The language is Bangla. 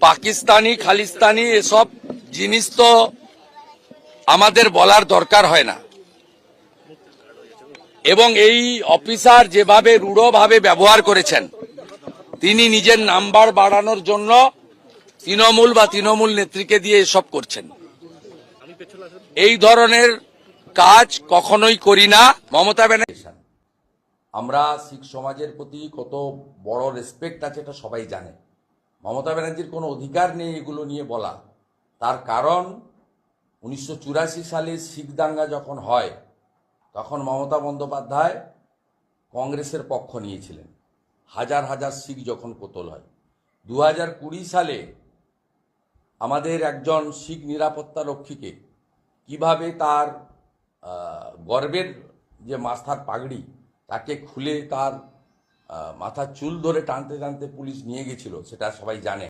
পাকিস্তানি খালিস্তানি এসব জিনিস তো আমাদের বলার দরকার হয় না। এবং এই অফিসার যেভাবে রূঢ়ভাবে ব্যবহার করেছেন, তিনি নিজের নাম্বার বাড়ানোর জন্য তৃণমূল বা তৃণমূল নেত্রীকে দিয়ে এসব করছেন। এই ধরনের কাজ কখনোই করি না। মমতা ব্যানার্জি, আমরা শিখ সমাজের প্রতি কত বড় রেসপেক্ট আছে এটা সবাই জানে। মমতা ব্যানার্জির কোনো অধিকার নেই এগুলো নিয়ে বলা। তার কারণ 1984 সালে শিখ দাঙ্গা যখন হয়, তখন মমতা বন্দ্যোপাধ্যায় কংগ্রেসের পক্ষ নিয়েছিলেন। হাজার হাজার শিখ যখন কোতল হয়। 2020 সালে আমাদের একজন শিখ নিরাপত্তা রক্ষীকে কিভাবে তার গর্বের যে মাথার পাগড়ি তাকে খুলে তার মাথার চুল ধরে টানতে টানতে পুলিশ নিয়ে গেছিল, সেটা সবাই জানে।